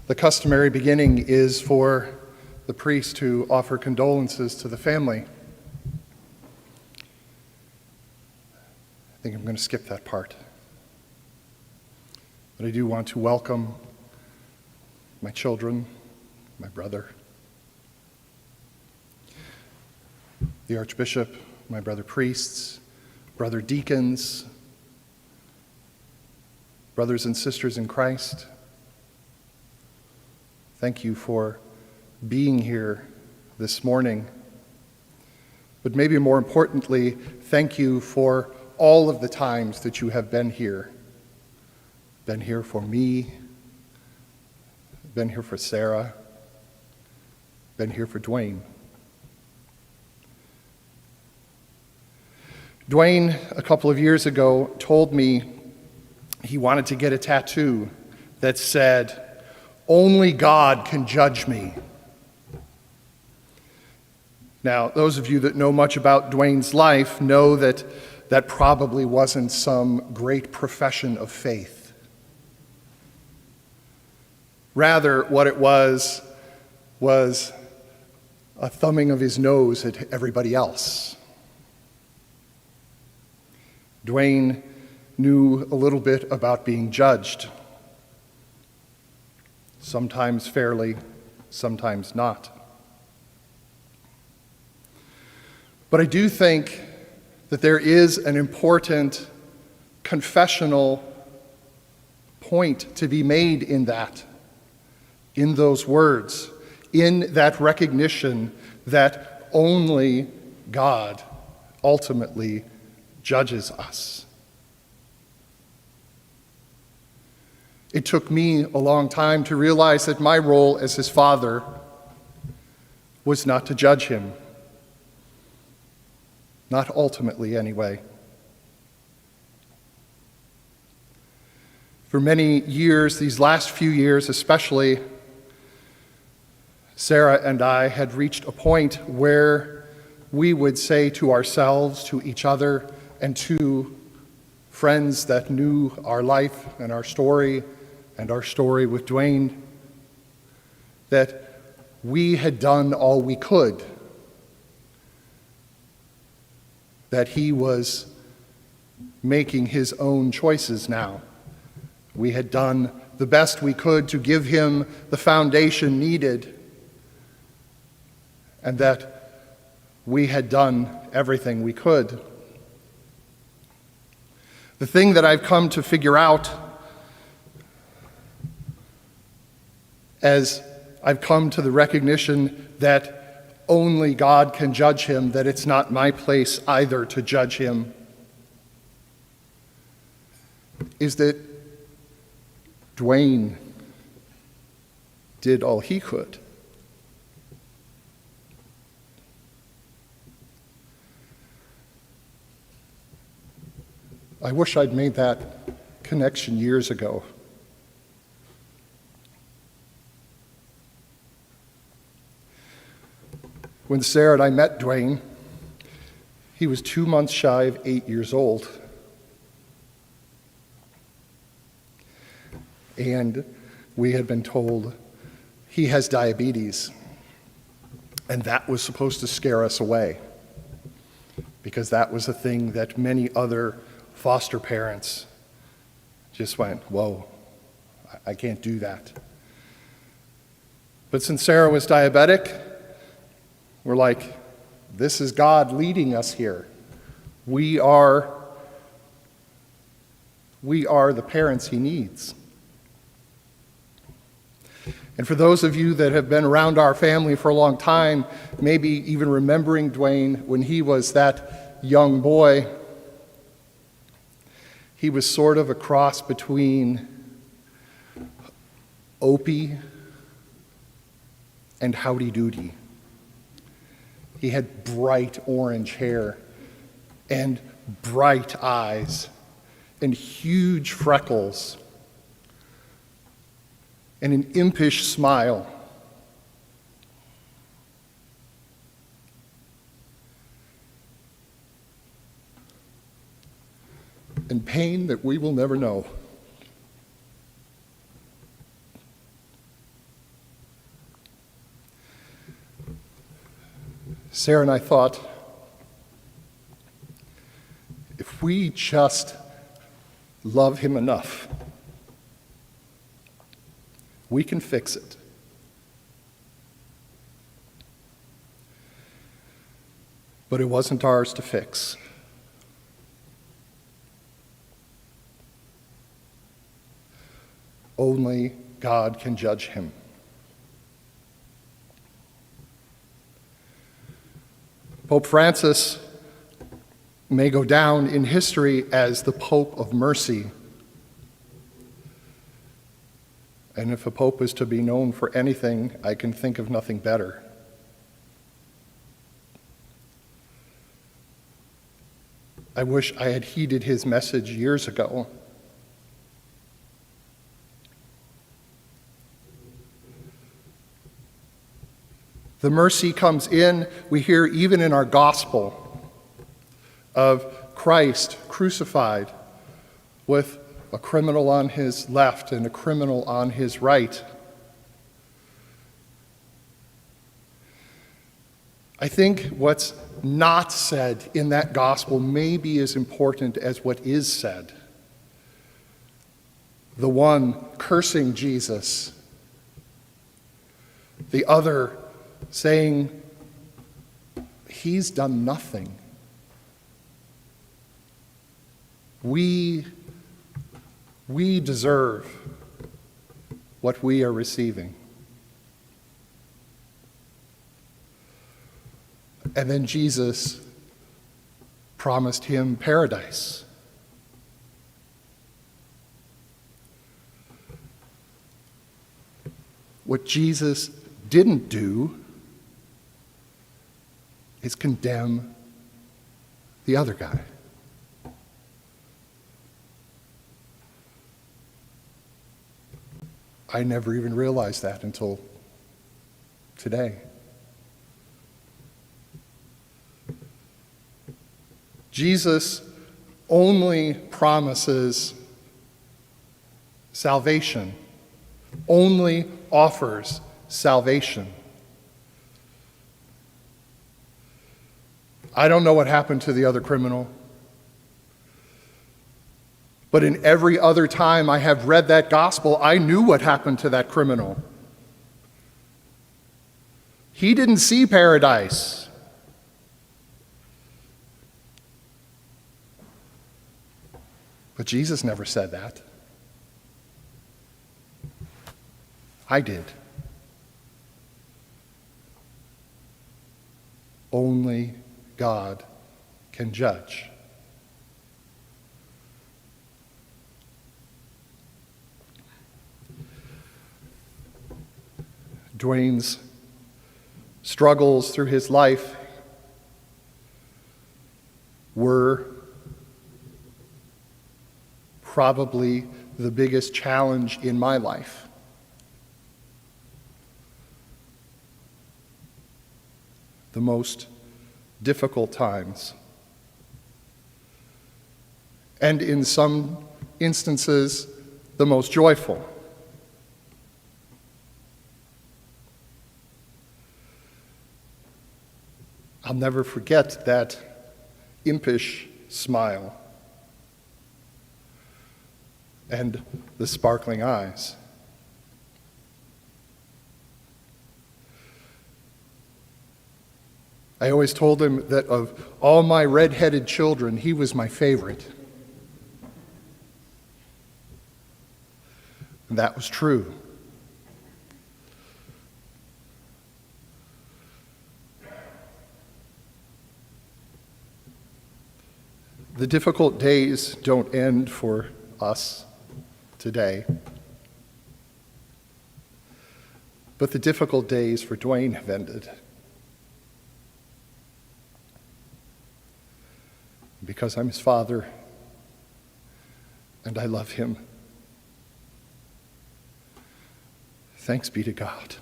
The customary beginning is for the priest to offer condolences to the family. I think I'm going to skip that part. But I do want to welcome my children, my brother, the Archbishop, my brother priests, brother deacons, brothers and sisters in Christ. Thank you for being here this morning. But maybe more importantly, thank you for all of the times that you have been here. Been here for me, been here for Sarah, been here for Duane. Duane, a couple of years ago, told me he wanted to get a tattoo that said, "Only God can judge me." Now, those of you that know much about Duane's life know that that probably wasn't some great profession of faith. Rather, what it was a thumbing of his nose at everybody else. Duane knew a little bit about being judged, sometimes fairly, sometimes not. But I do think that there is an important confessional point to be made in those words, in that recognition that only God ultimately judges us. It took me a long time to realize that my role as his father was not to judge him. Not ultimately, anyway. For many years, these last few years especially, Sarah and I had reached a point where we would say to ourselves, to each other, and to friends that knew our life and our story with Duane, that we had done all we could, that he was making his own choices now. We had done the best we could to give him the foundation needed, and that we had done everything we could. The thing that I've come to figure out as I've come to the recognition that only God can judge him, that it's not my place either to judge him, is that Duane did all he could. I wish I'd made that connection years ago. When Sarah and I met Duane, he was 2 months shy of 8 years old. And we had been told he has diabetes. And that was supposed to scare us away, because that was a thing that many other foster parents just went, "Whoa, I can't do that." But since Sarah was diabetic, we're like, this is God leading us here. We are the parents he needs. And for those of you that have been around our family for a long time, maybe even remembering Duane when he was that young boy, he was sort of a cross between Opie and Howdy Doody. He had bright orange hair and bright eyes and huge freckles and an impish smile. And pain that we will never know. Sarah and I thought, if we just love him enough, we can fix it. But it wasn't ours to fix. Only God can judge him. Pope Francis may go down in history as the Pope of mercy. And if a pope is to be known for anything, I can think of nothing better. I wish I had heeded his message years ago. The mercy comes in, we hear even in our gospel, of Christ crucified with a criminal on his left and a criminal on his right. I think what's not said in that gospel may be as important as what is said. The one cursing Jesus, the other saying, he's done nothing. We deserve what we are receiving. And then Jesus promised him paradise. What Jesus didn't do is condemn the other guy. I never even realized that until today. Jesus only promises salvation, only offers salvation. I don't know what happened to the other criminal, but in every other time I have read that gospel, I knew what happened to that criminal. He didn't see paradise. But Jesus never said that. I did. Only God can judge. Duane's struggles through his life were probably the biggest challenge in my life. The most difficult times. And in some instances, the most joyful. I'll never forget that impish smile and the sparkling eyes. I always told him that of all my red-headed children, he was my favorite. And that was true. The difficult days don't end for us today, but the difficult days for Duane have ended. Because I'm his father, and I love him. Thanks be to God.